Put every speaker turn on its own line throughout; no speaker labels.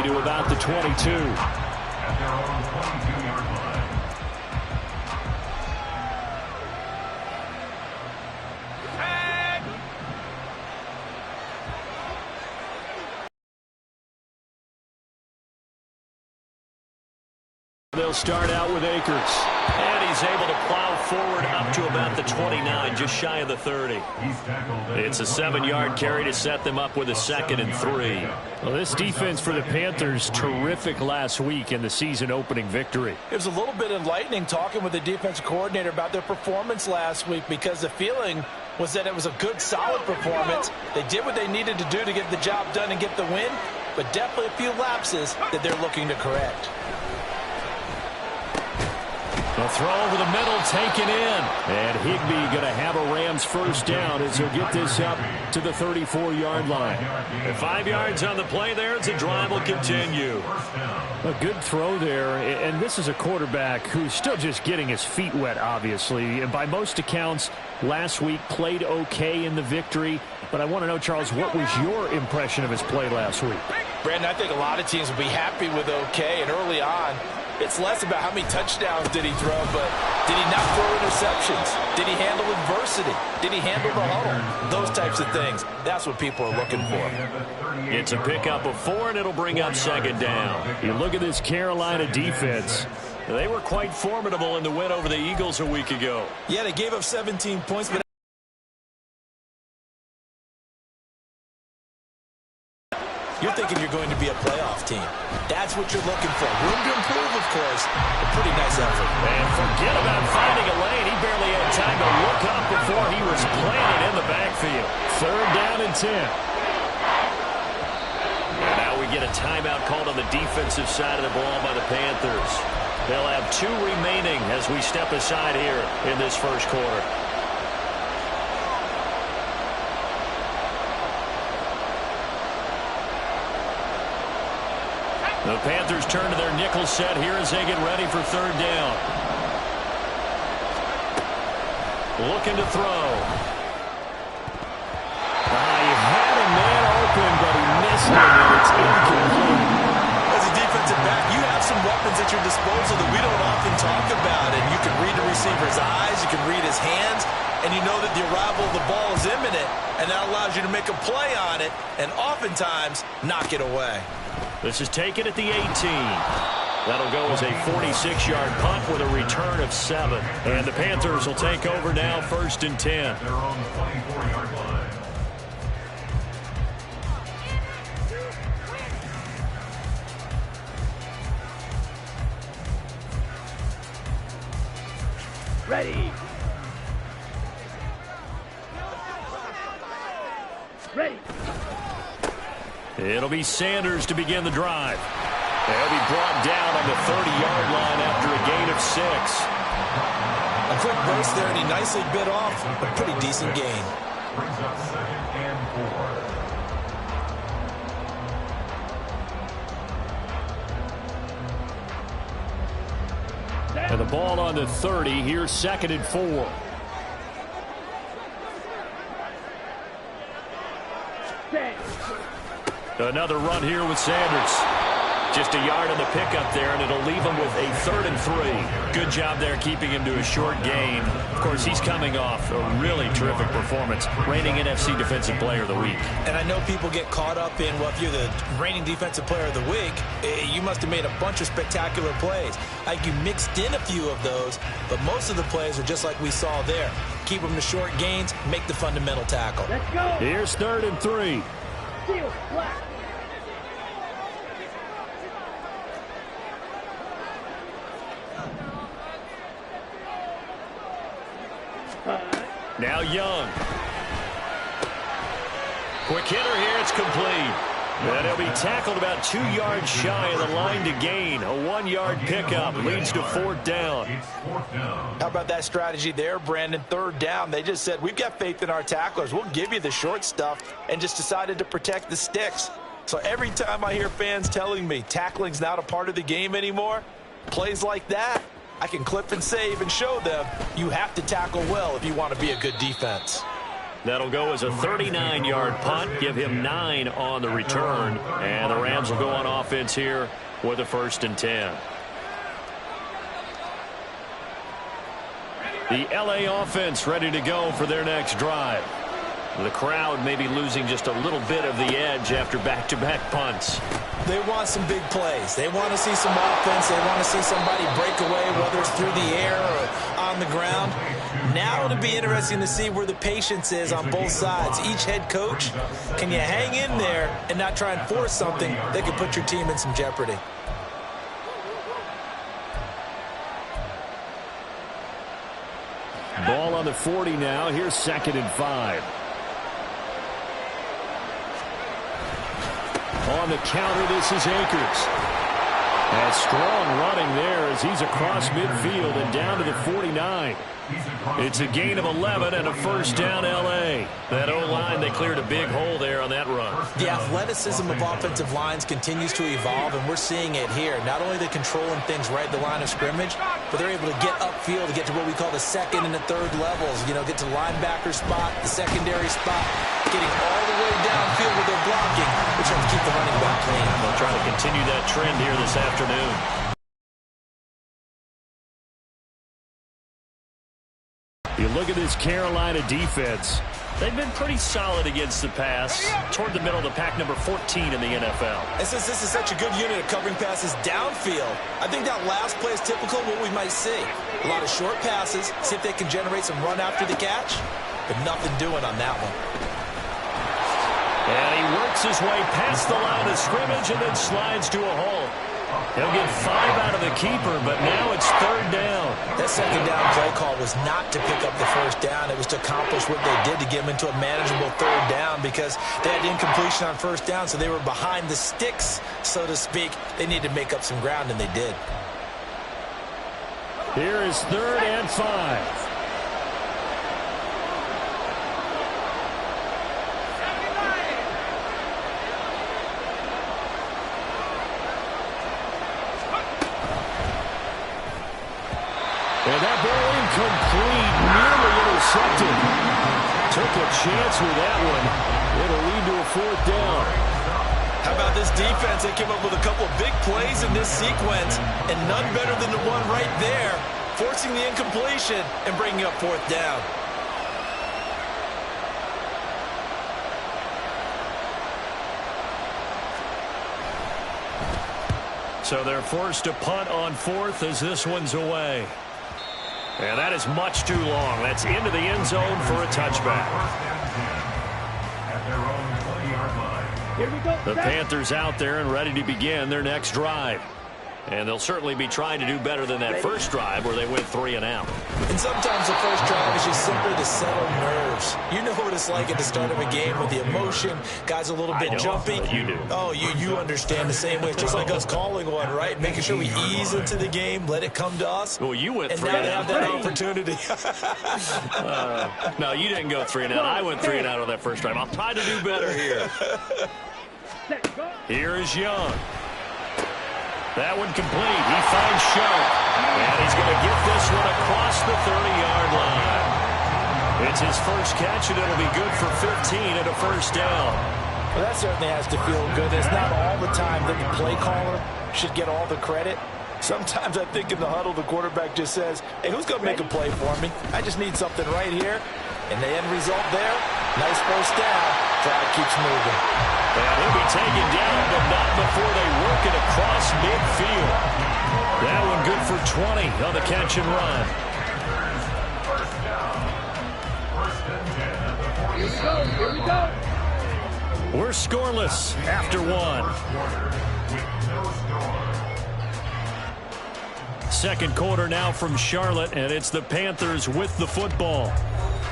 to about the 22.
At their own 22-yard line.
They'll start out with Akers.
And he's able to plow forward up to about the 29, just shy of the 30. It's a 7-yard carry to set them up with a 2nd and 3.
Well, this defense for the Panthers, terrific last week in the season-opening victory.
It was a little bit enlightening talking with the defensive coordinator about their performance last week, because the feeling was that it was a good, solid performance. They did what they needed to do to get the job done and get the win, but definitely a few lapses that they're looking to correct.
The throw over the middle, taken in. And Higbee going to have a Rams first down as he'll get this up to the 34-yard line.
And 5 yards on the play there as the drive will continue.
A good throw there, and this is a quarterback who's still just getting his feet wet, obviously. And by most accounts, last week played okay in the victory. But I want to know, Charles, what was your impression of his play last week?
Brandon, I think a lot of teams will be happy with okay, and early on, it's less about how many touchdowns did he throw, but did he not throw interceptions? Did he handle adversity? Did he handle the huddle? Those types of things. That's what people are looking for.
It's a pickup of 4, and it'll bring up 2nd down.
You look at this Carolina defense.
They were quite formidable in the win over the Eagles a week ago.
Yeah, they gave up 17 points, but you're thinking you're going to be a playoff team. That's what you're looking for. Room to improve, of course. A pretty nice effort.
And forget about finding a lane. He barely had time to look up before he was planted in the backfield.
3rd down and 10.
And now we get a timeout called on the defensive side of the ball by the Panthers. They'll have 2 remaining as we step aside here in this first quarter. The Panthers turn to their nickel set here as they get ready for 3rd down. Looking to throw.
He had a man open, but he missed it, and it's incomplete.
As a defensive back, you have some weapons at your disposal that we don't often talk about, and you can read the receiver's eyes, you can read his hands, and you know that the arrival of the ball is imminent, and that allows you to make a play on it, and oftentimes knock it away.
This is taken at the 18. That'll go as a 46-yard punt with a return of 7. And the Panthers will take over now, 1st and 10.
They're on the 24-yard line.
Ready. Ready.
It'll be Sanders to begin the drive. They'll be brought down on the 30-yard line after a gain of 6.
A quick burst there, and he nicely bit off a pretty decent gain.
Brings up 2nd and 4.
And the ball on the 30. Here's 2nd and 4.
Another run here with Sanders. Just a yard on the pickup there, and it'll leave him with a 3rd and 3. Good job there keeping him to a short gain. Of course, he's coming off a really terrific performance, reigning NFC Defensive Player of the Week.
And I know people get caught up in, well, if you're the reigning Defensive Player of the Week, you must have made a bunch of spectacular plays. I think you mixed in a few of those, but most of the plays are just like we saw there. Keep them to short gains, make the fundamental tackle.
Let's go.
Here's 3rd and 3.
Steel, black.
Now Young. Quick hitter here. It's complete. And he'll be tackled about 2 yards shy of the line to gain. A 1-yard pickup leads to 4th down.
It's 4th down.
How about that strategy there, Brandon? 3rd down. They just said, we've got faith in our tacklers. We'll give you the short stuff, and just decided to protect the sticks. So every time I hear fans telling me tackling's not a part of the game anymore, plays like that, I can clip and save and show them you have to tackle well if you want to be a good defense.
That'll go as a 39-yard punt, give him 9 on the return, and the Rams will go on offense here with a 1st and 10. The LA offense ready to go for their next drive. The crowd may be losing just a little bit of the edge after back-to-back punts.
They want some big plays. They want to see some offense. They want to see somebody break away, whether it's through the air or on the ground. Now it'll be interesting to see where the patience is on both sides. Each head coach, can you hang in there and not try and force something that could put your team in some jeopardy?
Ball on the 40 now. Here's 2nd and 5. On the counter, this is Akers. And strong running there as he's across midfield and down to the 49. It's a gain of 11 and a 1st down L.A. That O-line, they cleared a big hole there on that run.
The athleticism of offensive lines continues to evolve, and we're seeing it here. Not only are they controlling things right at the line of scrimmage, but they're able to get upfield to get to what we call the 2nd and the 3rd levels. You know, get to the linebacker spot, the secondary spot, getting all the way downfield with their blocking, which helps keep the running back clean.
They'll try to continue that trend here this afternoon.
You look at this Carolina defense.
They've been pretty solid against the pass, toward the middle of the pack, number 14 in the NFL.
And since this is such a good unit of covering passes downfield, I think that last play is typical of what we might see. A lot of short passes, see if they can generate some run after the catch, but nothing doing on that one.
And he works his way past the line of scrimmage and then slides to a hole. He'll get 5 out of the keeper, but now it's 3rd down.
That 2nd down play call was not to pick up the 1st down. It was to accomplish what they did to get them into a manageable 3rd down because they had incompletion on 1st down, so they were behind the sticks, so to speak. They needed to make up some ground, and they did.
Here is 3rd and 5. And that ball incomplete, nearly intercepted. Took a chance with that one. It'll lead to a 4th down.
How about this defense? They came up with a couple of big plays in this sequence, and none better than the one right there, forcing the incompletion and bringing up 4th down.
So they're forced to punt on 4th as this one's away. And that is much too long. That's into the end zone for a touchback.
Here we go.
The Panthers out there and ready to begin their next drive. And they'll certainly be trying to do better than that first drive where they went 3 and out.
And sometimes the first drive is just simply to settle nerves. You know what it's like at the start of a game with the emotion. Guys a little bit jumpy.
You do.
Oh, you understand the same way. It's just like us calling one, right? Making sure we ease into the game, let it come to us.
Well, you went
and
3
now
and
they
out.
have that opportunity.
No, you didn't go 3 and out. I went 3 and out on that first drive. I'll try to do better here. Here is Young. That one complete. He finds Sharp. And he's going to get this one across the 30-yard line. It's his first catch, and it'll be good for 15 and a 1st down.
Well, that certainly has to feel good. It's not all the time that the play caller should get all the credit. Sometimes I think in the huddle, the quarterback just says, hey, who's going to make a play for me? I just need something right here. And the end result there, nice 1st down. Drive keeps moving.
And he'll be taken down, but not before they work it across midfield. That one good for 20 on the catch and run.
Here we go.
We're scoreless after 1. 2nd quarter now from Charlotte, and it's the Panthers with the football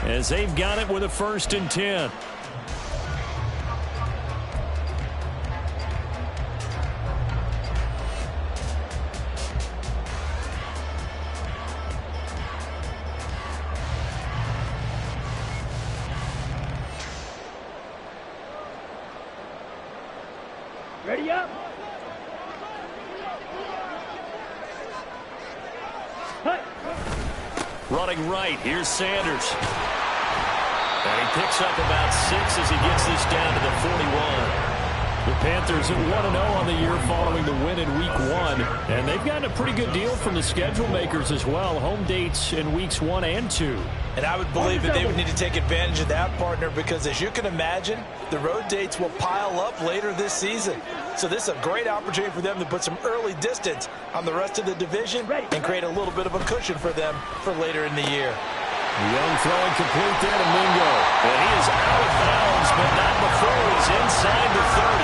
as they've got it with a 1st and 10.
Ready up.
Running right, here's Sanders.
And he picks up about 6 as he gets this down to the 41.
The Panthers at 1-0 on the year following the win in Week 1. And they've gotten a pretty good deal from the schedule makers as well. Home dates in Weeks 1 and 2.
And I would believe that they would need to take advantage of that, partner, because as you can imagine, the road dates will pile up later this season. So this is a great opportunity for them to put some early distance on the rest of the division and create a little bit of a cushion for them for later in the year.
Young throwing complete there to Mingo.
And he is out of bounds, but not before he's inside the 30.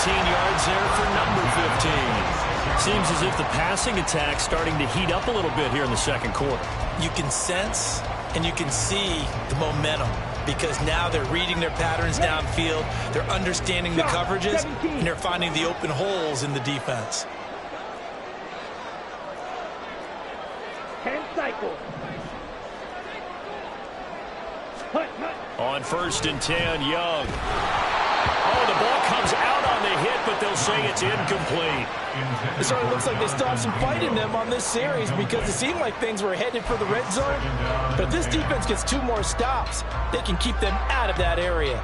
15 yards there for number 15.
Seems as if the passing attack's starting to heat up a little bit here in the second quarter.
You can sense and you can see the momentum because now they're reading their patterns downfield, they're understanding the coverages, and they're finding the open holes in the defense.
10 cycles.
On 1st and 10, Young. Oh, the ball comes out on the hit, but they'll say it's incomplete.
It sort of looks like they still have some fight in them on this series because it seemed like things were headed for the red zone. But if this defense gets 2 more stops, they can keep them out of that area.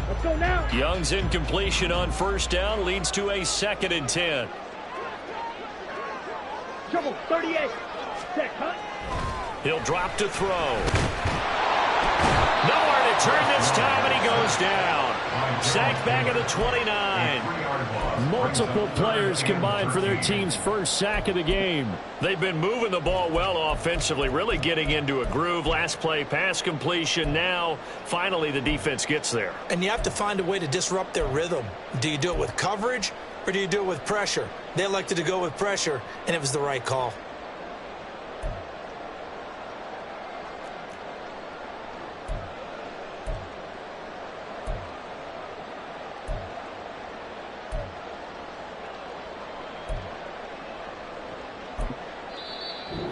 Let's go now.
Young's incompletion on 1st down leads to a 2nd and 10.
Trouble, 38. Set, cut.
He'll drop to throw. Nowhere to turn this time, and he goes down. Sacked back at the 29.
Multiple players combined for their team's first sack of the game.
They've been moving the ball well offensively, really getting into a groove. Last play, pass completion. Now, finally, the defense gets there.
And you have to find a way to disrupt their rhythm. Do you do it with coverage, or do you do it with pressure? They elected to go with pressure, and it was the right call.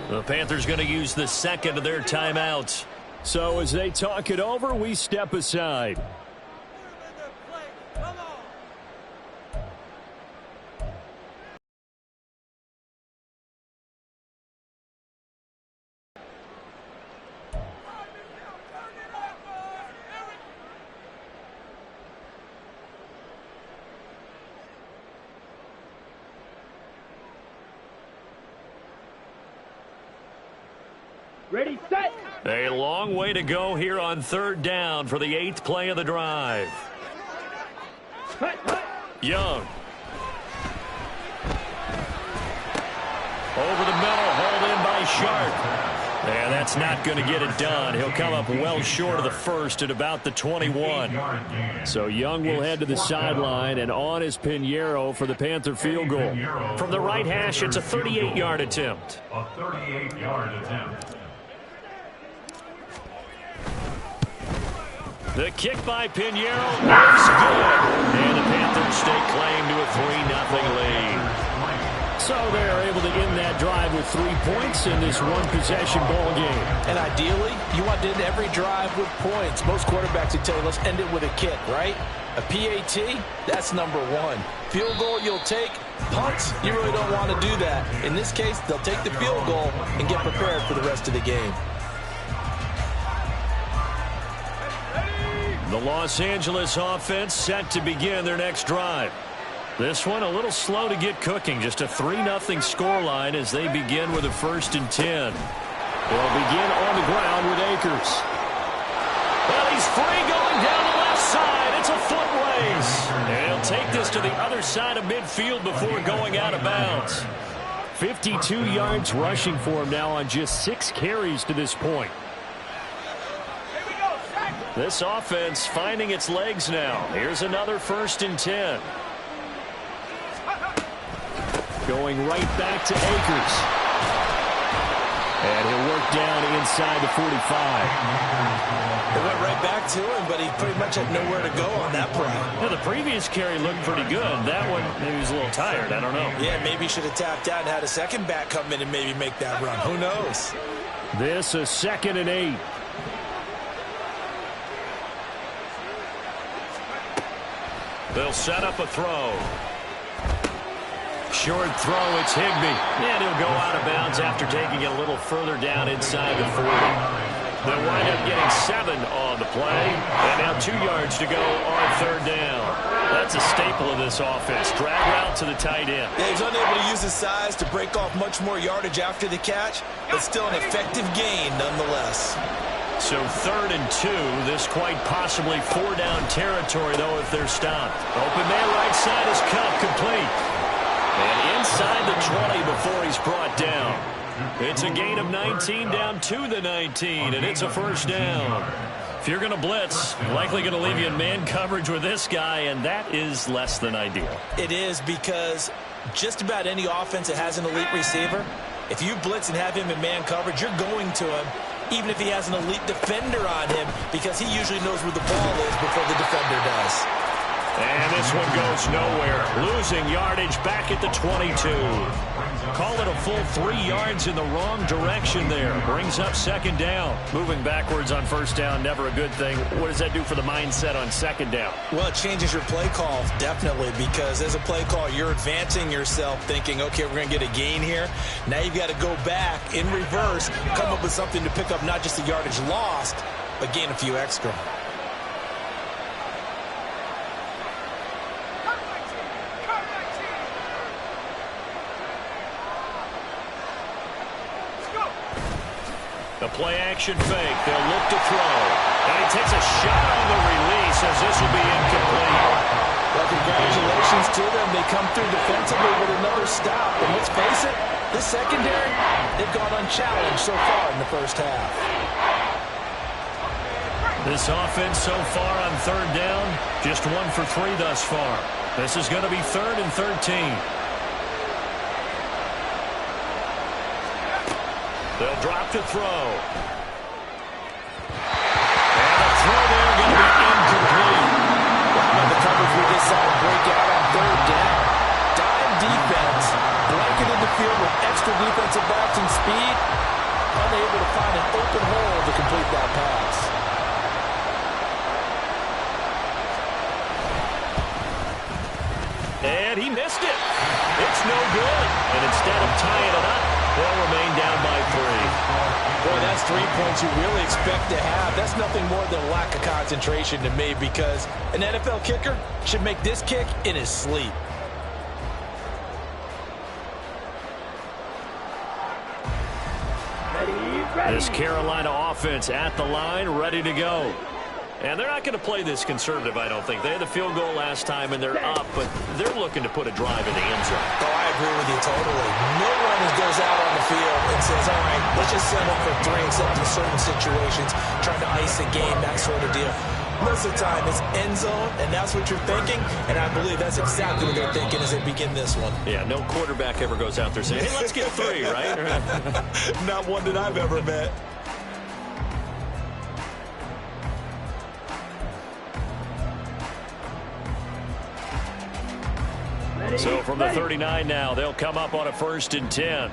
The Panthers going to use the 2nd of their timeouts.
So as they talk it over, we step aside.
Ready, set.
A long way to go here on 3rd down for the 8th play of the drive.
Cut, cut.
Young. Over the middle, hauled in by Sharp. And that's not going to get it done. He'll come up well short of the 1st at about the 21.
So Young will head to the sideline, and on is Pinheiro for the Panther field goal.
From the right hash, it's a 38-yard attempt.
A 38-yard attempt.
The kick by Pinheiro is good. And the Panthers stake claim to a 3-0 lead.
So they are able to end that drive with 3 points in this one-possession ball game.
And ideally, you want to end every drive with points. Most quarterbacks would tell you, let's end it with a kick, right? A PAT, that's number 1. Field goal you'll take. Punts, you really don't want to do that. In this case, they'll take the field goal and get prepared for the rest of the game.
The Los Angeles offense set to begin their next drive. This one a little slow to get cooking. Just a 3-0 scoreline as they begin with a 1st and 10.
They'll begin on the ground with Akers.
Well, he's free going down the left side. It's a foot race. And he'll take this to the other side of midfield before going out of bounds.
52 yards rushing for him now on just 6 carries to this point.
This offense finding its legs now. Here's another 1st and 10.
Going right back to Akers. And he'll work down inside the 45.
It went right back to him, but he pretty much had nowhere to go on that play.
Yeah, the previous carry looked pretty good. That one, maybe he was a little tired. I don't know.
Yeah, maybe he should have tapped out and had a second back come in and maybe make that run. Who knows?
This a 2nd and 8.
They'll set up a throw. Short throw, it's Higbee. And he'll go out of bounds after taking it a little further down inside the 40. They'll wind up getting 7 on the play. And now 2 yards to go on 3rd down. That's a staple of this offense. Drag route to the tight end.
Yeah, he's unable to use his size to break off much more yardage after the catch, but still an effective gain nonetheless.
So 3rd and 2. This quite possibly 4-down territory, though, if they're stopped. Open man right side is cut, complete. And inside the 20 before he's brought down. It's a gain of 19 down to the 19, and it's a 1st down. If you're going to blitz, likely going to leave you in man coverage with this guy, and that is less than ideal.
It is, because just about any offense that has an elite receiver, if you blitz and have him in man coverage, you're going to him, even if he has an elite defender on him, because he usually knows where the ball is before the defender does.
And this one goes nowhere. Losing yardage back at the 22. Call it a full 3 yards in the wrong direction there. Brings up 2nd down. Moving backwards on 1st down, never a good thing. What does that do for the mindset on 2nd down?
Well, it changes your play call, definitely, because as a play call, you're advancing yourself thinking, okay, we're going to get a gain here. Now you've got to go back in reverse, come up with something to pick up not just the yardage lost, but gain a few extra.
The play-action fake. They'll look to throw. And he takes a shot on the release as this will be incomplete.
Well, congratulations to them. They come through defensively with another stop. And let's face it, this secondary, they've gone unchallenged so far in the 1st half.
This offense so far on 3rd down, just 1 for 3 thus far. This is going to be 3rd and 13. They'll drop to throw. And a throw there going to be incomplete.
Wow, the coverage we just saw break out on 3rd down. Dime defense, blanketed the field with extra defensive backs and speed, unable to find an open hole to complete that pass.
And he missed it. It's no good. And instead of tying it up, they'll remain down by 3.
Boy, that's 3 points you really expect to have. That's nothing more than a lack of concentration to me, because an NFL kicker should make this kick in his sleep.
This Carolina offense at the line, ready to go. And they're not going to play this conservative, I don't think. They had the field goal last time, and they're up, but they're looking to put a drive in the end zone.
Oh, I agree with you totally. No one goes out on the field and says, all right, let's just settle for 3, except in certain situations, trying to ice a game, that sort of deal. Most of the time, it's end zone, and that's what you're thinking, and I believe that's exactly what they're thinking as they begin this one.
Yeah, no quarterback ever goes out there saying, hey, let's get 3, right?
Not one that I've ever met.
So from the 39 now, they'll come up on a 1st and 10.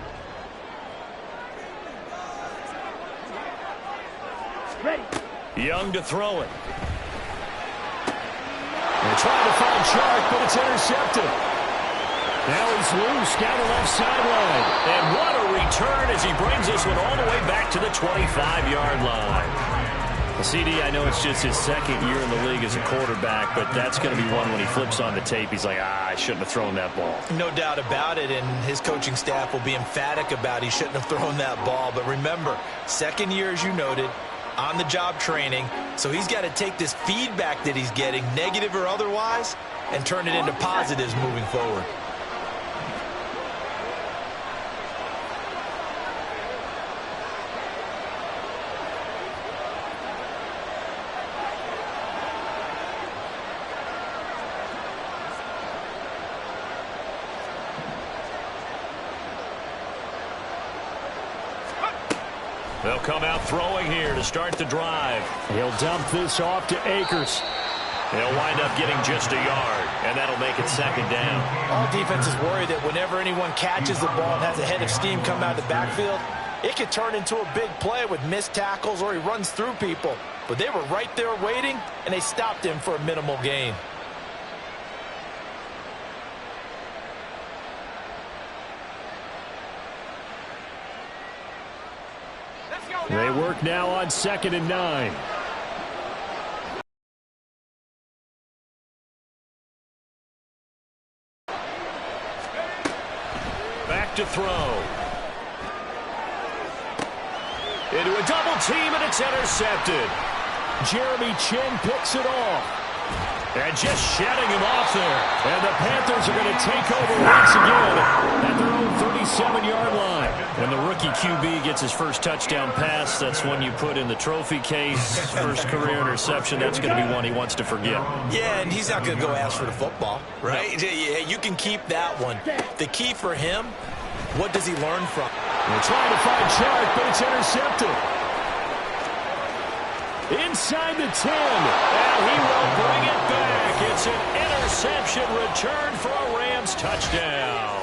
Ready.
Young to throw it. They're trying to find Chark, but it's intercepted. Now he's loose down the left sideline. And what a return as he brings this one all the way back to the 25-yard line. CD, I know it's just his 2nd year in the league as a quarterback, but that's going to be one when he flips on the tape. He's like, I shouldn't have thrown that ball.
No doubt about it, and his coaching staff will be emphatic about he shouldn't have thrown that ball. But remember, 2nd year, as you noted, on-the-job training, so he's got to take this feedback that he's getting, negative or otherwise, and turn it into positives moving forward.
They'll come out throwing here to start the drive. He'll dump this off to Akers. They'll wind up getting just a yard, and that'll make it 2nd down.
All defenses worry that whenever anyone catches the ball and has a head of steam come out of the backfield, it could turn into a big play with missed tackles or he runs through people. But they were right there waiting, and they stopped him for a minimal gain.
They work now on 2nd and 9.
Back to throw. Into a double team, and it's intercepted.
Jeremy Chin picks it off.
And just shedding him off there.
And the Panthers are going to take over once again at their own 37-yard line.
When the rookie QB gets his first touchdown pass, that's one you put in the trophy case. First career interception, that's going to be one he wants to forget.
Yeah, and he's not going to go ask for the football, right? No. Yeah, you can keep that one. The key for him, what does he learn from?
They're trying to find Chark, but it's intercepted. Inside the 10.
And he will bring it back. It's an interception return for a Rams touchdown.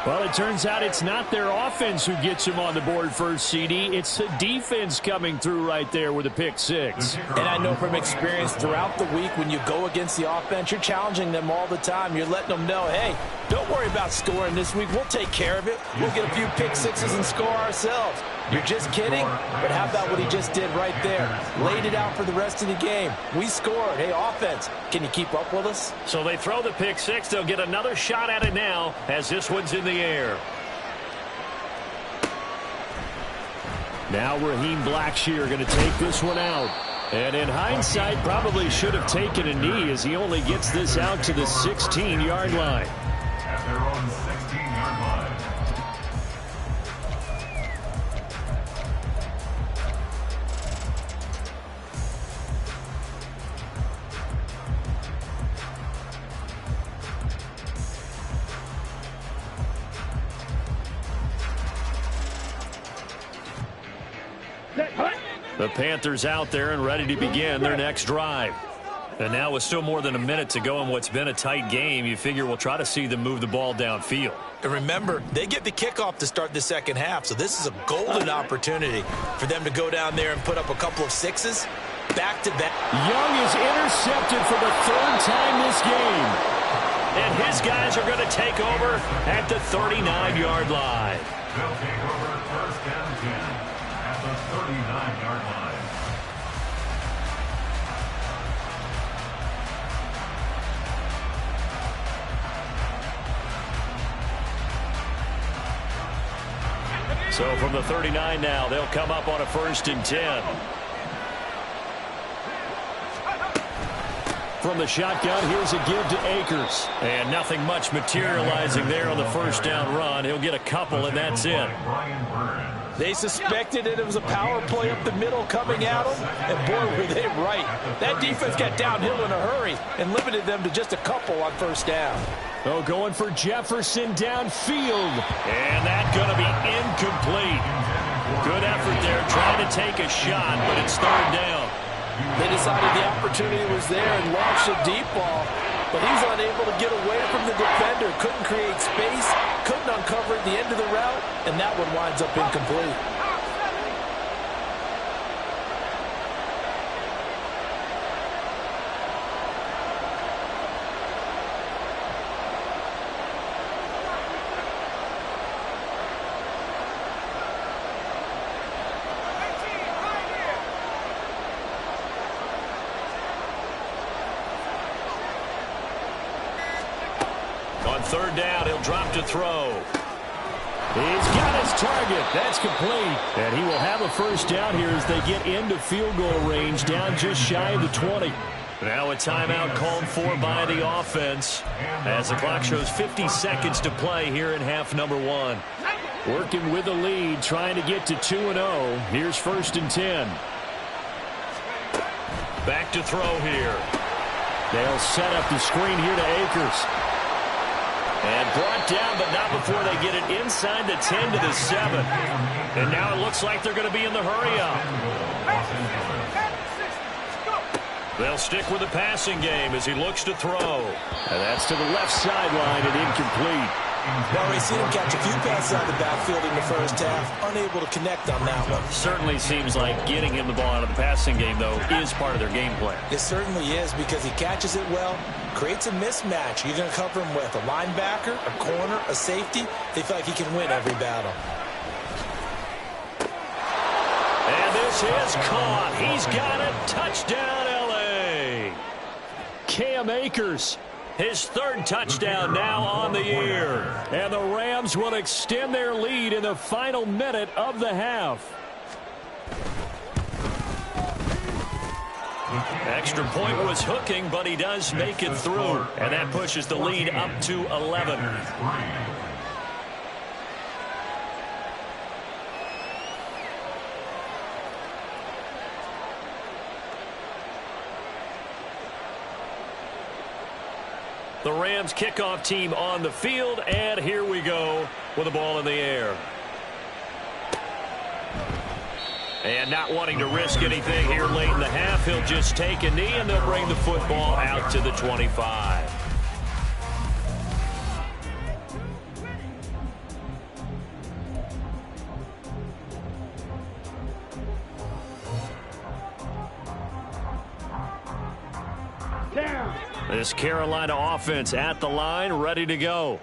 Well, it turns out it's not their offense who gets him on the board first, CD. It's the defense coming through right there with a pick six.
And I know from experience throughout the week when you go against the offense, you're challenging them all the time. You're letting them know, hey, don't worry about scoring this week. We'll take care of it. We'll get a few pick sixes and score ourselves. You're just kidding? But how about what he just did right there? Laid it out for the rest of the game. We scored. Hey, offense, can you keep up with us?
So they throw the pick six. They'll get another shot at it now as this one's in the air.
Now Raheem Blackshear going to take this one out. And in hindsight, probably should have taken a knee as he only gets this out to the 16-yard line.
At their own 16-yard line.
The Panthers out there and ready to begin their next drive. And now with still more than a minute to go in what's been a tight game, you figure we'll try to see them move the ball downfield.
And remember, they get the kickoff to start the second half, so this is a golden opportunity for them to go down there and put up a couple of sixes back-to-back.
Young is intercepted for the third time this game.
And his guys are going to take over at the 39-yard line.
They'll take over first and 10 at the 39-yard line.
So from the 39 now, they'll come up on a 1st and 10.
From the shotgun, here's a give to Akers.
And nothing much materializing there on the first down run. He'll get a couple, and that's it.
They suspected it was a power play up the middle coming at them, and boy, were they right. That defense got downhill in a hurry and limited them to just a couple on first down.
Oh, going for Jefferson downfield.
And that's going to be incomplete. Good effort there, trying to take a shot, but it's third down.
They decided the opportunity was there and launched a deep ball, but he's unable to get away from the defender. Couldn't create space, couldn't uncover at the end of the route, and that one winds up incomplete.
On third down, he'll drop to throw.
He's got his target. That's complete. And he will have a first down here as they get into field goal range, down just shy of the 20.
Now a timeout called for by the offense as the clock shows 50 seconds to play here in half number 1.
Working with the lead, trying to get to 2-0. Here's 1st and 10.
Back to throw here.
They'll set up the screen here to Akers.
And brought down, but not before they get it inside the 10 to the 7. And now it looks like they're going to be in the hurry-up. They'll stick with the passing game as he looks to throw.
And that's to the left sideline and incomplete.
Well, we've seen him catch a few passes out of the backfield in the first half, unable to connect on that one.
Certainly seems like getting him the ball out of the passing game, though, is part of their game plan.
It certainly is because he catches it well, creates a mismatch. You're going to cover him with a linebacker, a corner, a safety. They feel like he can win every battle.
This is caught. He's got it. Touchdown, L.A.
Cam Akers.
His third touchdown now on the year.
And the Rams will extend their lead in the final minute of the half.
Extra point was hooking, but he does make it through. And that pushes the lead up to 11. The Rams kickoff team on the field, and here we go with the ball in the air. And not wanting to risk anything here late in the half, he'll just take a knee, and they'll bring the football out to the 25. This Carolina offense at the line, ready to go.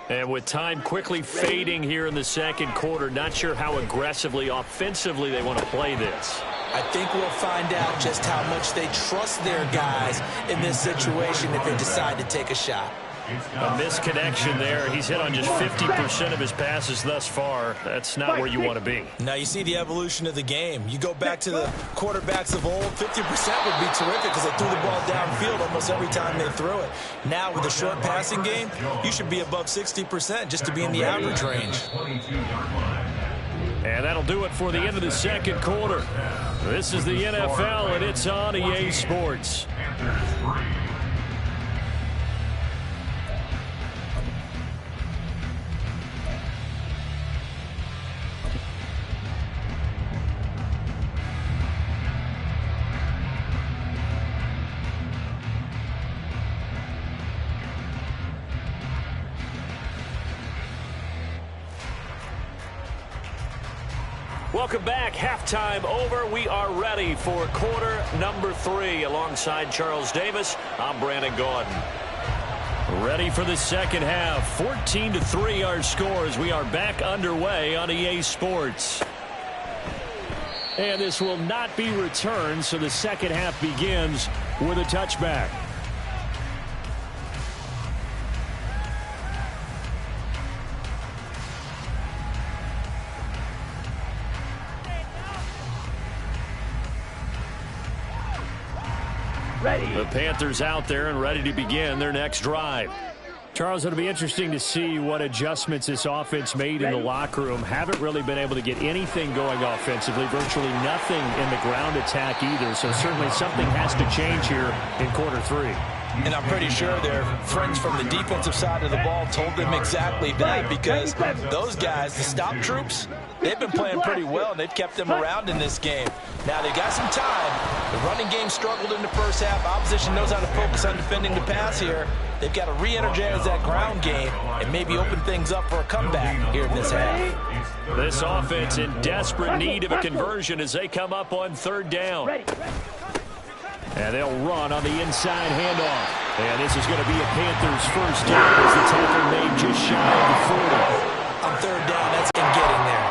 And with time quickly fading here in the second quarter, not sure how aggressively, offensively they want to play this.
I think we'll find out just how much they trust their guys in this situation if they decide to take a shot.
A misconnection there. He's hit on just 50% of his passes thus far. That's not where you want to be.
Now you see the evolution of the game. You go back to the quarterbacks of old, 50% would be terrific because they threw the ball downfield almost every time they threw it. Now with the short passing game, you should be above 60% just to be in the average range.
And that'll do it for the end of the second quarter. This is the NFL, and it's on EA Sports.
Welcome back. Halftime over. We are ready for quarter number 3. Alongside Charles Davis, I'm Brandon Gaudin.
Ready for the second half. 14-3 our scores. We are back underway on EA Sports. And this will not be returned, so the second half begins with a touchback. The Panthers out there and ready to begin their next drive. Charles, it'll be interesting to see what adjustments this offense made in the locker room. Haven't really been able to get anything going offensively, virtually nothing in the ground attack either. So certainly something has to change here in quarter 3.
And I'm pretty sure their friends from the defensive side of the ball told them exactly that, because those guys, the stop troops, they've been playing pretty well, and they've kept them around in this game. Now, they've got some time. The running game struggled in the first half. Opposition knows how to focus on defending the pass here. They've got to re-energize that ground game and maybe open things up for a comeback here in this half.
This offense in desperate need of a conversion as they come up on third down.
And they'll run on the inside handoff. And this is going to be a Panthers first down as the tackle made just shy of the 40.
On third down, that's him getting there.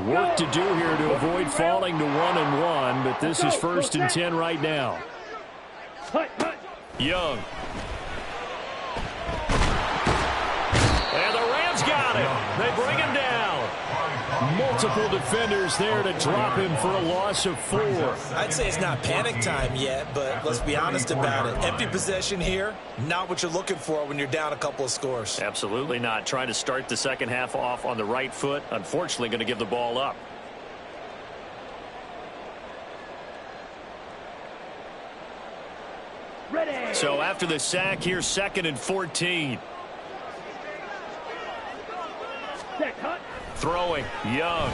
Work to do here to avoid falling to 1-1, but this is 1st and 10 right now.
Young. And the Rams got him. They bring him down.
Multiple defenders there to drop him for a loss of 4.
I'd say it's not panic time yet, but let's be honest about it. Empty possession here, not what you're looking for when you're down a couple of scores.
Absolutely not. Trying to start the second half off on the right foot. Unfortunately, going to give the ball up.
Ready.
So after the sack, here's 2nd and 14.
Set, cut.
Throwing, Young.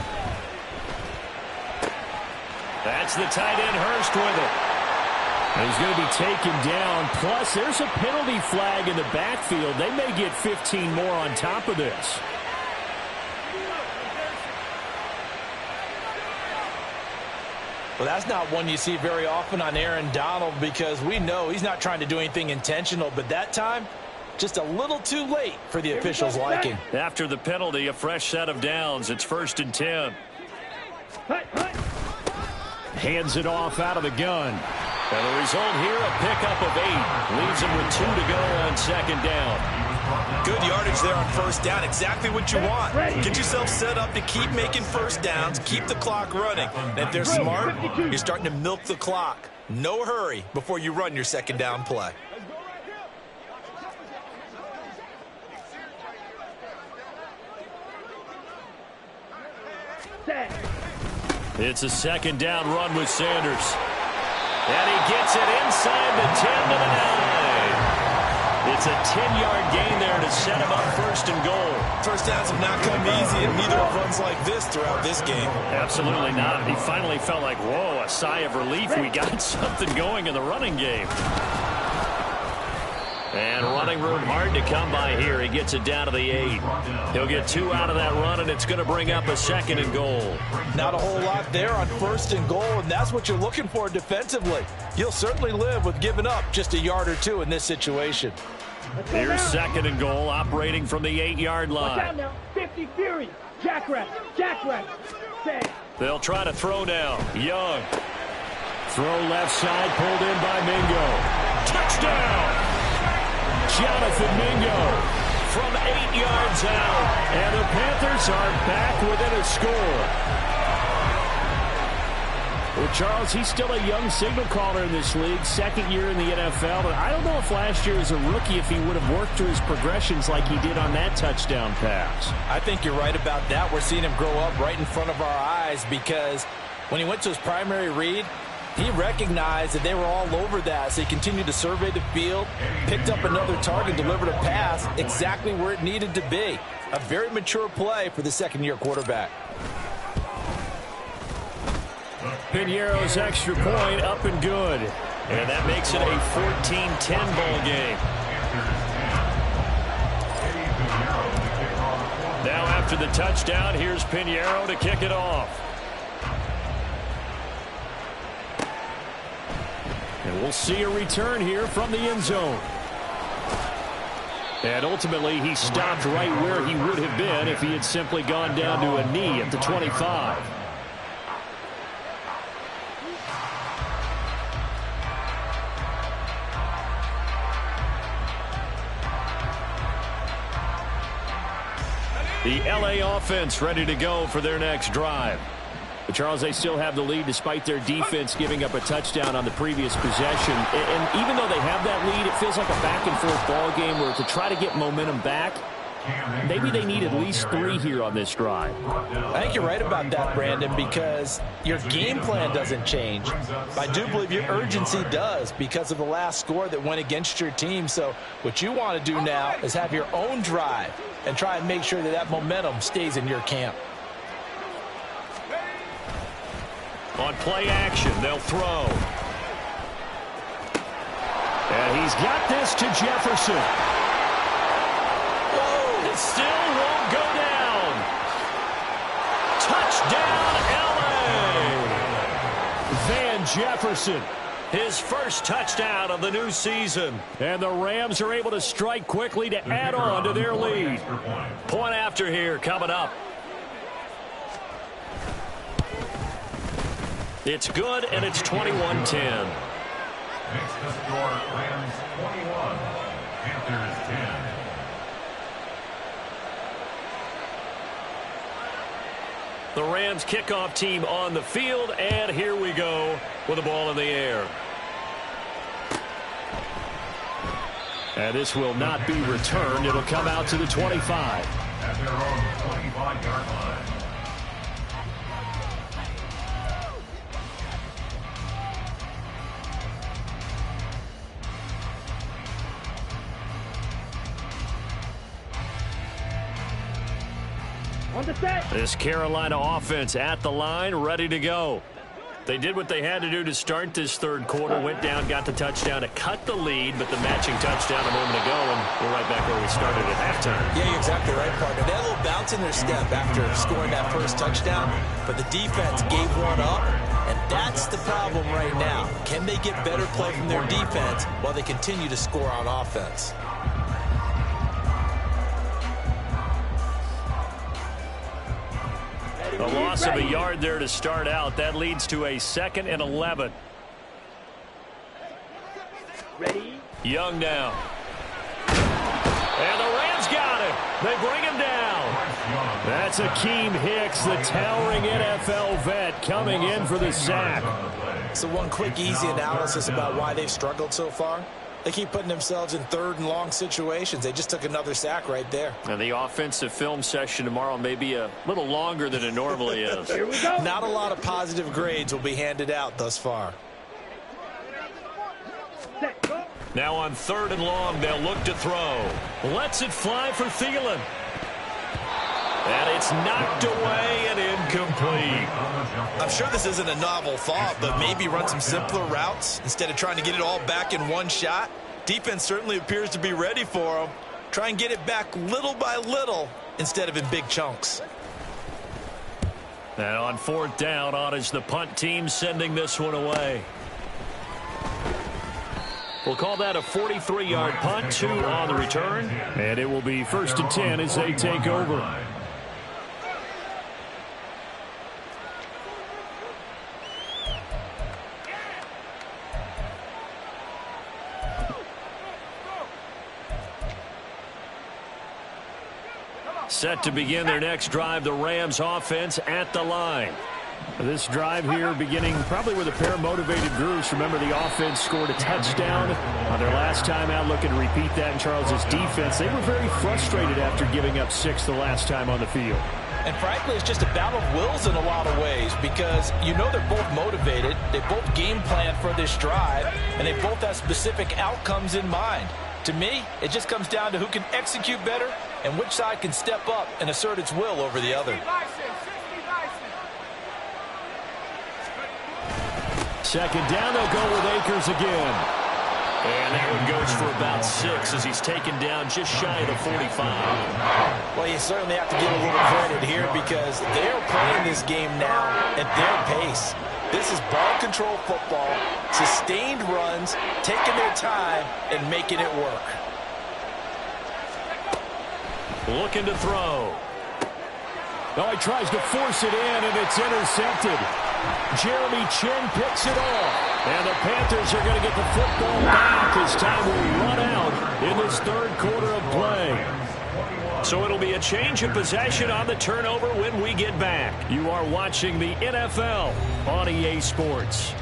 That's the tight end, Hurst with it.
He's going to be taken down. Plus, there's a penalty flag in the backfield. They may get 15 more on top of this.
Well, that's not one you see very often on Aaron Donald, because we know he's not trying to do anything intentional, but that time just a little too late for the officials' liking.
After the penalty, a fresh set of downs. It's 1st and 10.
Hands it off out of the gun.
And the result here, a pickup of 8. Leaves him with 2 to go on 2nd down.
Good yardage there on 1st down. Exactly what you want. Get yourself set up to keep making 1st downs, keep the clock running. And if they're smart, you're starting to milk the clock. No hurry before you run your 2nd down play.
It's a 2nd down run with Sanders. And he gets it inside the 10 to the 9. It's a 10-yard gain there to set him up 1st and goal.
1st downs have not come easy, and neither have runs like this throughout this game.
Absolutely not. He finally felt like, whoa, a sigh of relief. We got something going in the running game. And running room hard to come by here. He gets it down to the 8. He'll get 2 out of that run, and it's going to bring up a 2nd and goal.
Not a whole lot there on 1st and goal, and that's what you're looking for defensively. You'll certainly live with giving up just a yard or 2 in this situation.
Here's 2nd and goal, operating from the 8-yard line.
Watch out now. 50 Fury. Jackrabbit. Jackrabbit.
They'll try to throw now. Young.
Throw left side, pulled in by Mingo.
Touchdown!
Jonathan Mingo
from 8 yards out.
And the Panthers are back within a score. Well, Charles, he's still a young signal caller in this league, 2nd year in the NFL. But I don't know if last year as a rookie if he would have worked through his progressions like he did on that touchdown pass.
I think you're right about that. We're seeing him grow up right in front of our eyes because when he went to his primary read, he recognized that they were all over that, so he continued to survey the field, picked up another target, delivered a pass exactly where it needed to be. A very mature play for the 2nd-year quarterback.
Piñeiro's extra point up and good.
And that makes it a 14-10 ball game. Now after the touchdown, here's Piñeiro to kick it off.
And we'll see a return here from the end zone. And ultimately, he stopped right where he would have been if he had simply gone down to a knee at the 25. The LA offense ready to go for their next drive. But Charles, they still have the lead despite their defense giving up a touchdown on the previous possession. And even though they have that lead, it feels like a back-and-forth ball game where to try to get momentum back, maybe they need at least 3 here on this drive.
I think you're right about that, Brandon, because your game plan doesn't change. I do believe your urgency does because of the last score that went against your team. So what you want to do now is have your own drive and try and make sure that that momentum stays in your camp.
On play action, they'll throw.
And he's got this to Jefferson.
Whoa, it still won't go down. Touchdown, LA.
Van Jefferson.
His first touchdown of the new season.
And the Rams are able to strike quickly to add on to their lead.
Point after here coming up. It's good, and it's 21-10.
Makes the score Rams 21, Panthers 10.
The Rams kickoff team on the field, and here we go with the ball in the air.
And this will not be returned. It'll come out to the 25.
At their own 25-yard line.
On the set.
This Carolina offense at the line, ready to go. They did what they had to do to start this third quarter, went down, got the touchdown to cut the lead, but the matching touchdown a moment ago, and we're right back where we started at halftime.
Yeah, you're exactly right, partner. They had a little bounce in their step after scoring that first touchdown, but the defense gave one up, and that's the problem right now. Can they get better play from their defense while they continue to score on offense?
A loss of a yard there to start out. That leads to a 2nd and 11.
Ready?
Young now. And the Rams got him. They bring him down.
That's Akeem Hicks, the towering NFL vet, coming in for the sack.
So one quick, easy analysis about why they've struggled so far. They keep putting themselves in 3rd and long situations. They just took another sack right there.
And the offensive film session tomorrow may be a little longer than it normally is.
Here we go.
Not a lot of positive grades will be handed out thus far.
Set, go.
Now on 3rd and long, they'll look to throw. Lets it fly for Thielen. And it's knocked away and incomplete.
I'm sure this isn't a novel thought, but maybe run some simpler routes instead of trying to get it all back in one shot. Defense certainly appears to be ready for them. Try and get it back little by little instead of in big chunks.
And on 4th down, on is the punt team sending this one away. We'll call that a 43-yard punt, 2 on the return.
And it will be 1st and 10 as they take over.
Set to begin their next drive, the Rams offense at the line.
This drive here beginning probably with a pair of motivated Bruce. Remember, the offense scored a touchdown on their last time out, looking to repeat that in Charles's defense. They were very frustrated after giving up 6 the last time on the field.
And frankly, it's just a battle of wills in a lot of ways because you know they're both motivated. They both game plan for this drive, and they both have specific outcomes in mind. To me, it just comes down to who can execute better and which side can step up and assert its will over the other.
2nd down, they'll go with Akers again.
And that one goes for about 6 as he's taken down just shy of the 45.
Well, you certainly have to give a little credit here because they're playing this game now at their pace. This is ball control football, sustained runs, taking their time, and making it work.
Looking to throw.
Oh, he tries to force it in, and it's intercepted. Jeremy Chin picks it off. And the Panthers are going to get the football back as time will run out in this 3rd quarter of play.
So it'll be a change of possession on the turnover when we get back.
You are watching the NFL on EA Sports.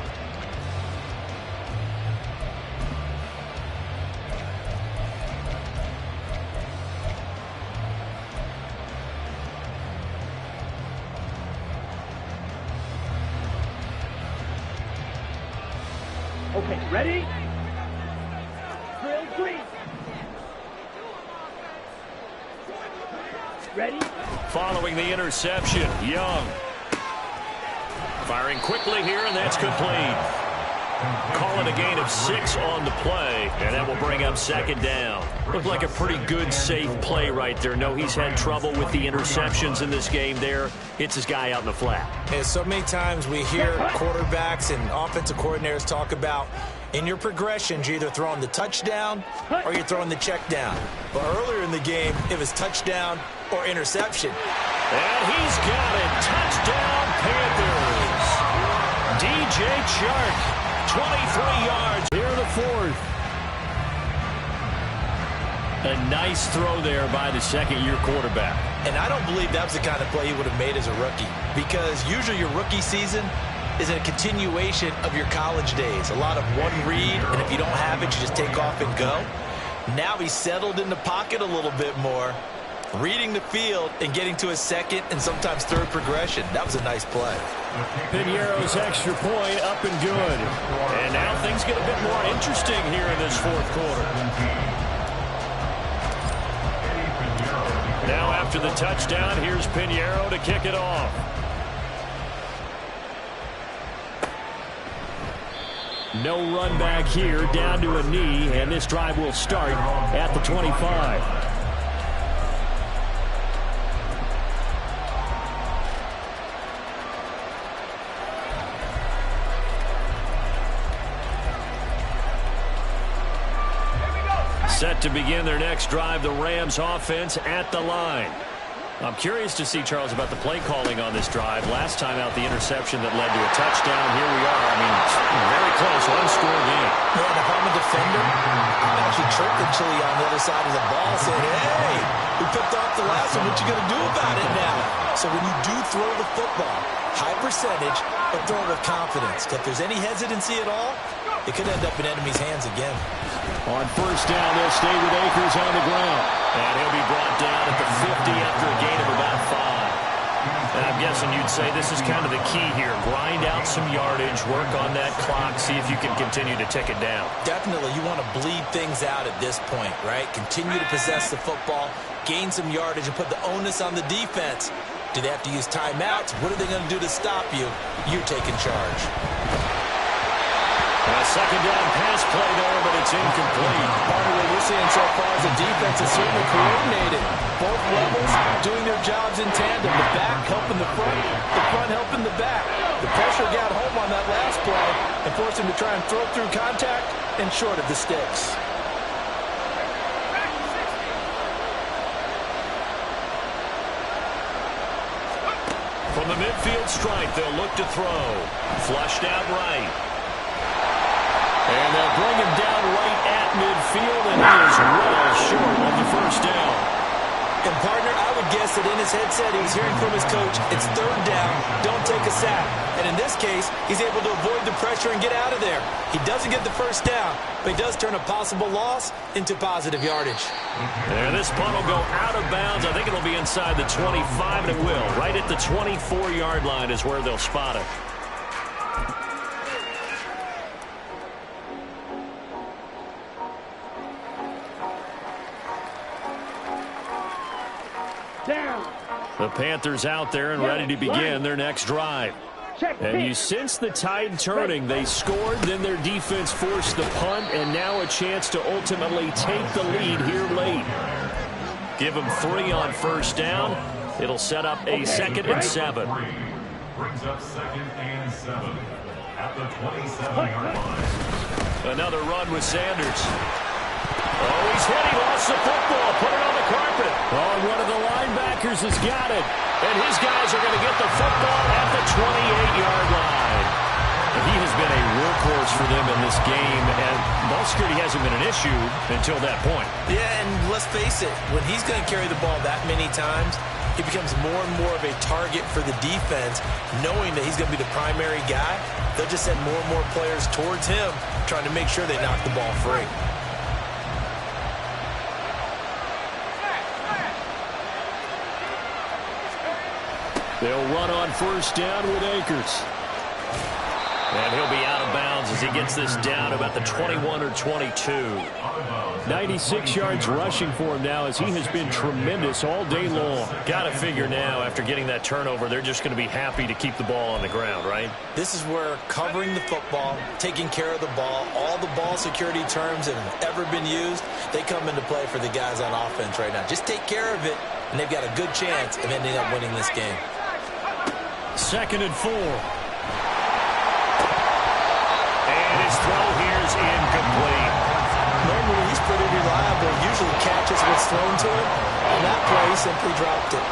Okay, ready? Drill 3. Ready?
Following the interception, Young. Firing quickly here, and that's complete. Call it a gain of 6 on the play, and that will bring up 2nd down. Looked like a pretty good, safe play right there. No, he's had trouble with the interceptions in this game there. Hits his guy out in the flat.
And so many times we hear quarterbacks and offensive coordinators talk about in your progressions, you're either throwing the touchdown or you're throwing the check down. But earlier in the game, it was touchdown or interception.
And he's got it. Touchdown, Panthers. DJ Chark, 23 yards.
Here the 4th.
A nice throw there by the 2nd-year quarterback.
And I don't believe that was the kind of play he would have made as a rookie because usually your rookie season is a continuation of your college days. A lot of one read, and if you don't have it, you just take off and go. Now he's settled in the pocket a little bit more, reading the field and getting to his 2nd and sometimes 3rd progression. That was a nice play.
Piñeiro's extra point up and good.
And now things get a bit more interesting here in this 4th quarter. Now after the touchdown, here's Piñeiro to kick it off.
No run back here, down to a knee, and this drive will start at the 25.
Set to begin their next drive, the Rams offense at the line. I'm curious to see, Charles, about the play calling on this drive. Last time out, the interception that led to a touchdown. Here we are. I mean, very close, one-score game.
Yeah, and if I'm a defender, I'm actually chirping Chili on the other side of the ball saying, hey, we picked off the last one. What you going to do about it now? So when you do throw the football, high percentage, but throw it with confidence. If there's any hesitancy at all, it could end up in enemy's hands again.
On first down, they'll stay with Akers on the ground.
And he'll be brought down at the 50 after a gain of about 5. And I'm guessing you'd say this is kind of the key here. Grind out some yardage, work on that clock, see if you can continue to tick it down.
Definitely, you want to bleed things out at this point, right? Continue to possess the football, gain some yardage, and put the onus on the defense. Do they have to use timeouts? What are they going to do to stop you? You're taking charge.
A second down pass play there, but it's incomplete.
Part of what you're seeing so far is the defense is certainly coordinated. Both levels doing their jobs in tandem. The back helping the front helping the back. The pressure got home on that last play and forced him to try and throw through contact and short of the sticks.
From the midfield stripe, they'll look to throw. Flushed out right. And they'll bring him down right at midfield, and he is well short on the first down.
And, partner, I would guess that in his headset he was hearing from his coach, it's third down, don't take a sack. And in this case, he's able to avoid the pressure and get out of there. He doesn't get the first down, but he does turn a possible loss into positive yardage.
And this punt will go out of bounds. I think it'll be inside the 25, and it will. Right at the 24-yard line is where they'll spot it. The Panthers out there and ready to begin their next drive. And you sense the tide turning. They scored, then their defense forced the punt, and now a chance to ultimately take the lead here late. Give them 3 on first down. It'll set up a 2nd and 7.
Brings up 2nd and 7 at the 27-yard line.
Another run with Sanders. Oh, he's hit. He lost the football. Put it on the carpet.
Oh, one of the linebackers has got it.
And his guys are going to get the football at the 28-yard line. And he has been a workhorse for them in this game, and ball security hasn't been an issue until that point.
Yeah, and let's face it, when he's going to carry the ball that many times, he becomes more and more of a target for the defense, knowing that he's going to be the primary guy. They'll just send more and more players towards him, trying to make sure they knock the ball free.
They'll run on first down with Akers.
And he'll be out of bounds as he gets this down about the 21 or 22.
96 yards rushing for him now as he has been tremendous all day long.
Got to figure now, after getting that turnover, they're just going to be happy to keep the ball on the ground, right?
This is where covering the football, taking care of the ball, all the ball security terms that have ever been used, they come into play for the guys on offense right now. Just take care of it, and they've got a good chance of ending up winning this game.
2nd and 4.
And his throw here is incomplete.
Normally he's pretty reliable, usually catches what's thrown to him. On that play, he simply dropped it.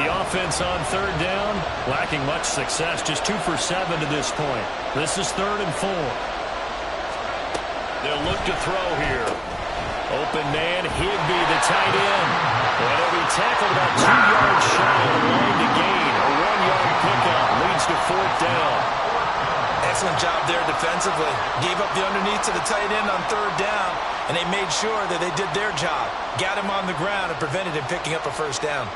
The offense on third down, lacking much success, just 2 for 7 to this point. This is 3rd and 4. They'll look to throw here. Open man, Higby, the tight end. And he'll be tackled about 2 yards shy of the line to gain. A 1-yard pickup leads to 4th down.
Excellent job there defensively. Gave up the underneath to the tight end on 3rd down, and they made sure that they did their job. Got him on the ground and prevented him picking up a first down.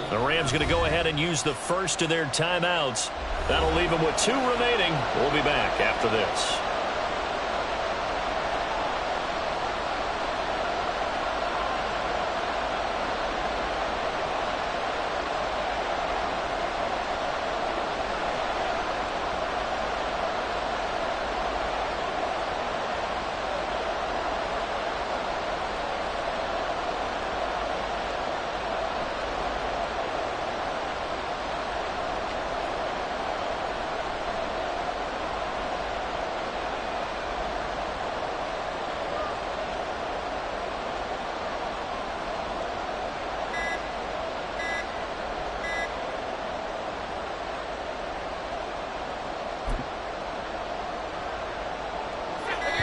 The Rams going to go ahead and use the first of their timeouts. That'll leave them with 2 remaining. We'll be back after this.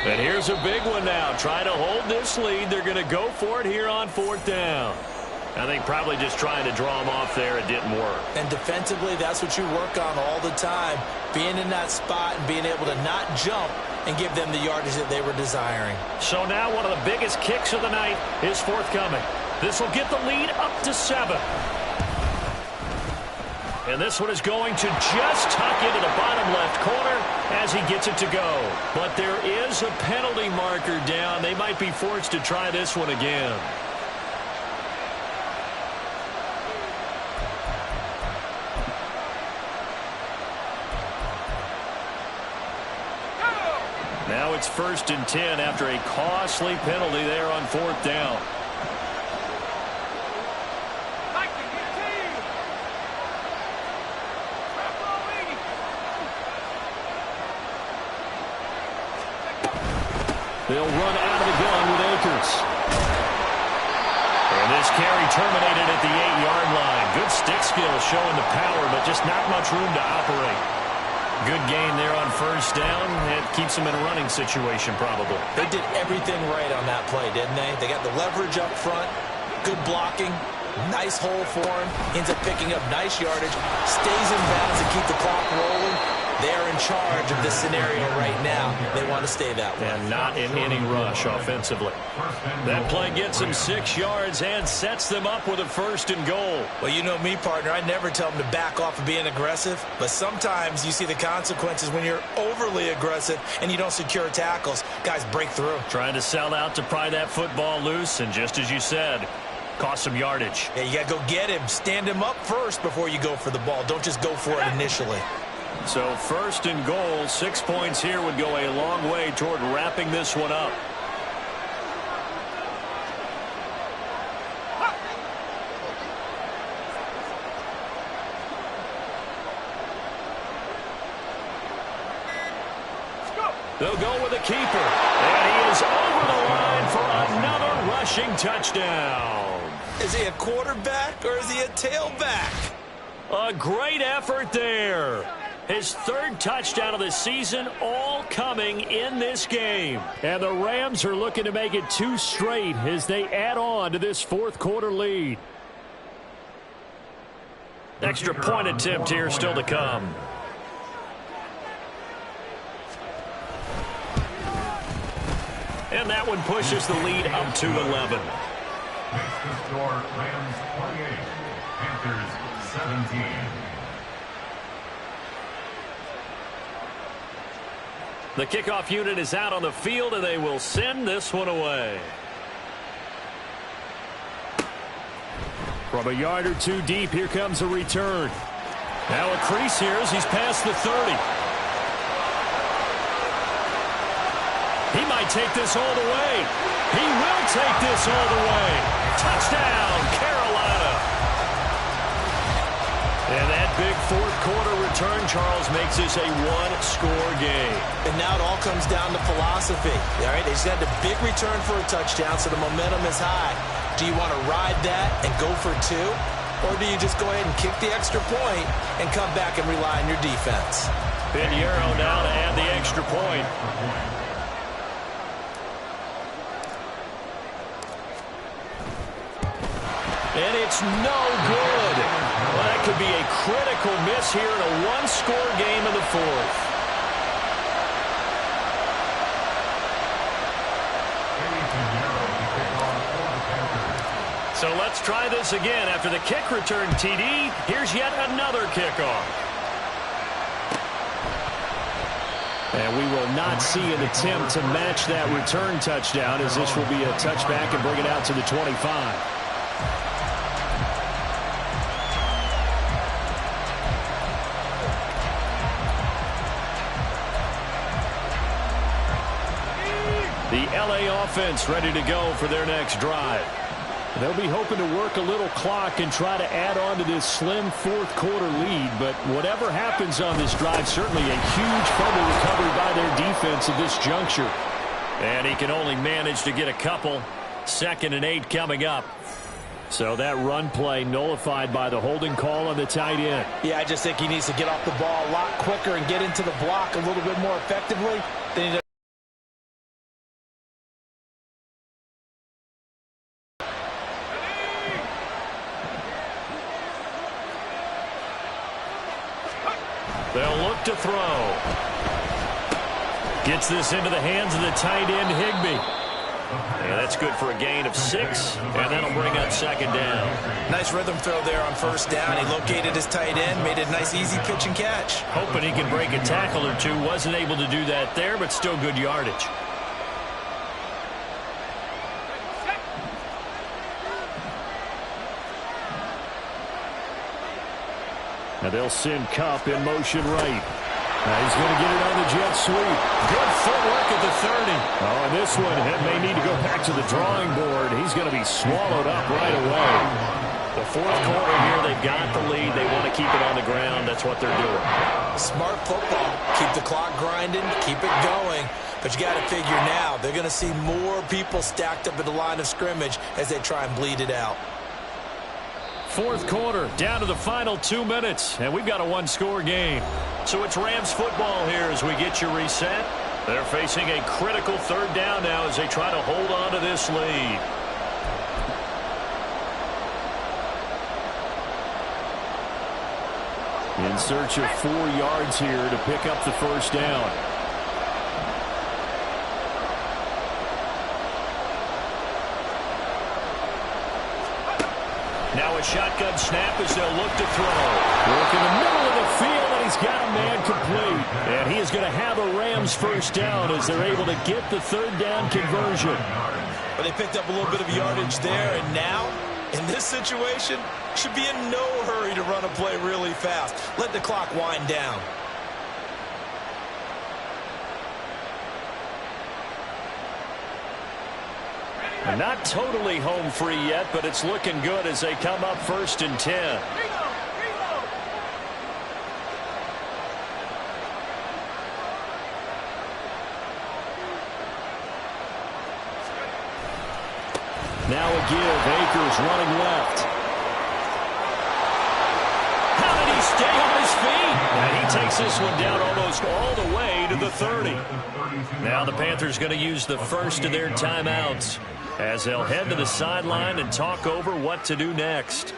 And here's a big one now. Trying to hold this lead. They're going to go for it here on 4th down. I think probably just trying to draw them off there. It didn't work.
And defensively, that's what you work on all the time. Being in that spot and being able to not jump and give them the yardage that they were desiring.
So now one of the biggest kicks of the night is forthcoming. This will get the lead up to 7. And this one is going to just tuck into the bottom left corner as he gets it to go. But there is a penalty marker down. They might be forced to try this one again. Now it's 1st and 10 after a costly penalty there on 4th down. They'll run out of the gun with Akers. And this carry terminated at the 8-yard line. Good stick skill showing the power, but just not much room to operate. Good gain there on 1st down. It keeps them in a running situation probably.
They did everything right on that play, didn't they? They got the leverage up front, good blocking, nice hole for him, ends up picking up nice yardage, stays in bounds to keep the clock rolling. They're in charge of this scenario right now. They want to stay that way.
And not in any rush offensively.
That play gets them 6 yards and sets them up with a 1st and goal.
Well, you know me, partner. I never tell them to back off of being aggressive. But sometimes you see the consequences when you're overly aggressive and you don't secure tackles. Guys break through.
Trying to sell out to pry that football loose. And just as you said, cost some yardage.
Yeah, you got to go get him. Stand him up first before you go for the ball. Don't just go for it initially.
So 1st and goal, 6 points here would go a long way toward wrapping this one up. They'll go with a keeper. And he is over the line for another rushing touchdown.
Is he a quarterback or is he a tailback?
A great effort there. His 3rd touchdown of the season, all coming in this game.
And the Rams are looking to make it 2 straight as they add on to this 4th quarter lead.
Extra point attempt here still to come. And that one pushes the lead up to 11.
Makes the score Rams 28, Panthers 17.
The kickoff unit is out on the field, and they will send this one away.
From a yard or 2 deep, here comes a return. Now a crease here as he's past the 30. He might take this all the way. He will take this all the way. Touchdown, Carolina. And that big 4th quarter return, Charles, makes this a 1-score game.
And now it all comes down to philosophy. All right, they just had the big return for a touchdown, so the momentum is high. Do you want to ride that and go for 2? Or do you just go ahead and kick the extra point and come back and rely on your defense?
Pinheiro now to add the extra point. And it's no good. Well, that could be a critical miss here in a 1-score game in the 4th. So let's try this again. After the kick return, TD, here's yet another kickoff.
And we will not see an attempt to match that return touchdown, as this will be a touchback and bring it out to the 25. The LA offense ready to go for their next drive. They'll be hoping to work a little clock and try to add on to this slim 4th quarter lead. But whatever happens on this drive, certainly a huge fumble recovery by their defense at this juncture.
And he can only manage to get a couple. 2nd and 8 coming up.
So that run play nullified by the holding call on the tight end.
Yeah, I just think he needs to get off the ball a lot quicker and get into the block a little bit more effectively than he does.
look to throw. Gets this into the hands of the tight end, Higbee. And that's good for a gain of 6, and that'll bring up second down.
Nice rhythm throw there on first down. He located his tight end, made it a nice, easy pitch and catch.
Hoping he can break a tackle or two. Wasn't able to do that there, but still good yardage.
Now they'll send Kupp in motion right. Now he's going to get it on the jet sweep.
Good footwork at the 30.
Oh, and this one may need to go back to the drawing board. He's going to be swallowed up right away.
The fourth quarter here, they've got the lead. They want to keep it on the ground. That's what they're doing.
Smart football. Keep the clock grinding, keep it going. But you got to figure now, they're going to see more people stacked up at the line of scrimmage as they try and bleed it out.
Fourth quarter, down to the final 2 minutes, and we've got a one-score game. So it's Rams football here as we get you reset. They're facing a critical third down now as they try to hold on to this lead.
In search of 4 yards here to pick up the first down.
Now a shotgun snap as they'll look to throw.
Work in the middle of the field, and he's got a man complete. And he is going to have a Rams first down as they're able to get the third down conversion.
But they picked up a little bit of yardage there, and now, in this situation, should be in no hurry to run a play really fast. Let the clock wind down.
Not totally home free yet, but it's looking good as they come up 1st and 10.
Now a give. Akers running left.
How did he stay on his feet? And he takes this one down almost all the way to the 30. Now the Panthers going to use the first of their timeouts as they'll head to the sideline and talk over what to do next.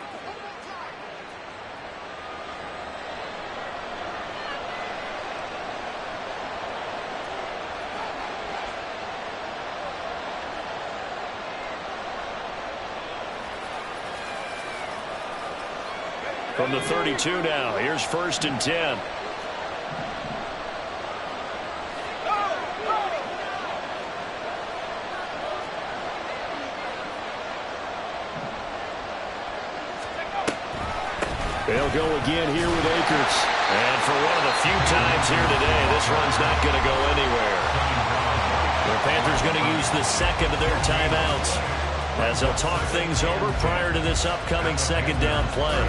From the 32 now, here's 1st and 10.
They'll go again here with Akers.
And for one of the few times here today, this run's not going to go anywhere. The Panthers going to use the second of their timeouts as they'll talk things over prior to this upcoming second down play.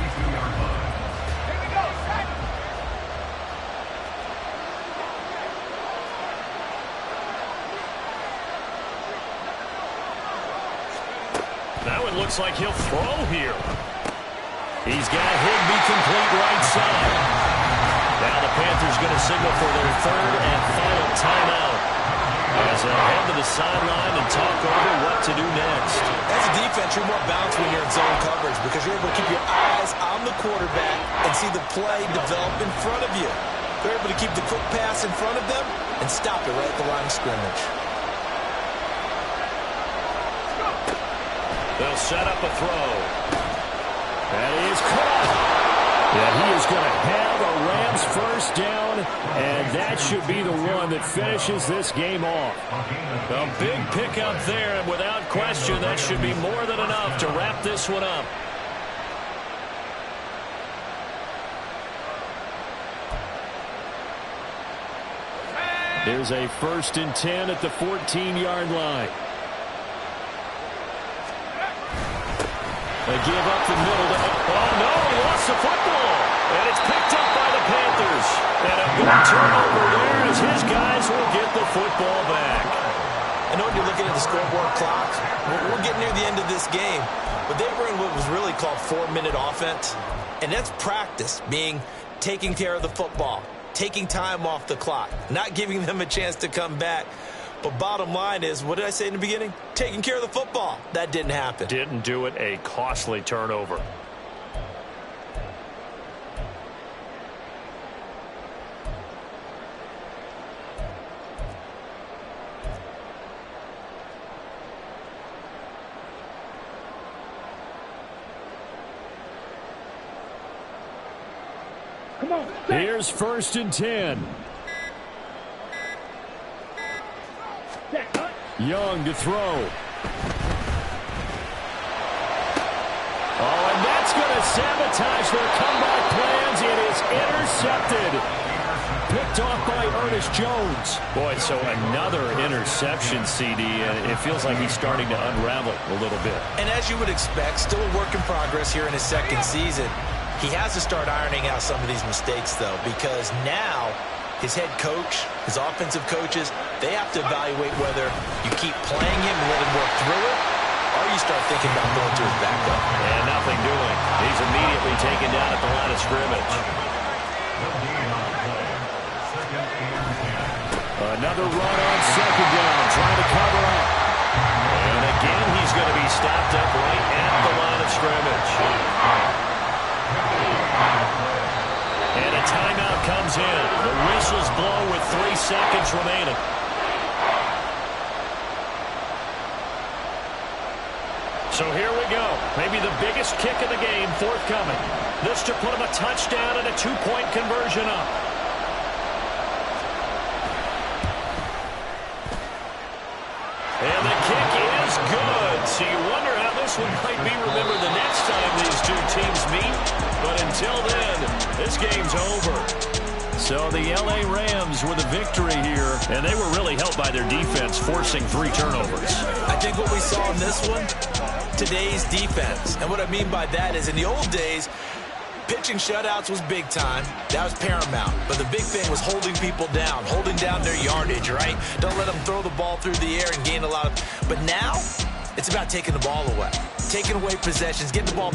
Now it looks like he'll throw here. He's got Higbee complete right side. Now the Panthers going to signal for their third and final timeout as they'll head to the sideline and talk over what to do next.
As a defense, you're more balanced when you're in zone coverage because you're able to keep your eyes on the quarterback and see the play develop in front of you. They're able to keep the quick pass in front of them and stop it right at the line of scrimmage.
They'll set up a throw.
That is caught. Yeah, he is going to have a Rams first down, and that should be the one that finishes this game off.
A big pickup there, and without question, that should be more than enough to wrap this one up.
There's a 1st and 10 at the 14-yard line. They give up the middle.
Oh, no, he lost the football. And it's picked up by the Panthers. And a good turnover there as his guys will get the football back.
I know when you're looking at the scoreboard clock, we're getting near the end of this game, but they were in what was really called 4-minute offense. And that's practice, being taking care of the football, taking time off the clock, not giving them a chance to come back. But bottom line is, what did I say in the beginning? Taking care of the football. That didn't happen.
Didn't do it. A costly turnover.
on. Set.
Here's 1st and 10.
Set. Hut.
Young to throw. Oh, and that's going to sabotage their comeback plans. It is intercepted. Picked off by Ernest Jones.
Boy, so another interception, CD, and it feels like he's starting to unravel a little bit.
And as you would expect, still a work in progress here in his second season. He has to start ironing out some of these mistakes, though, because now his head coach, his offensive coaches, they have to evaluate whether you keep playing him and let him work through it, or you start thinking about going to his backup.
And nothing doing. He's immediately taken down at the line of scrimmage.
Another run on 2nd down, trying to cover up.
And again, he's going to be stopped up right at the line of scrimmage. And a timeout comes in. The whistles blow with 3 seconds remaining.
So here we go. Maybe the biggest kick of the game forthcoming. This to put him a touchdown and a 2-point conversion up. And the kick is good. So you wonder how this one might be remembered the next time these two teams meet. But until then, this game's over. So the L.A. Rams with a victory here. And they were really helped by their defense, forcing 3 turnovers.
I think what we saw in this one, today's defense. And what I mean by that is in the old days, pitching shutouts was big time. That was paramount. But the big thing was holding people down, holding down their yardage, right? Don't let them throw the ball through the air and gain a lot of... But now, it's about taking the ball away. Taking away possessions, getting the ball...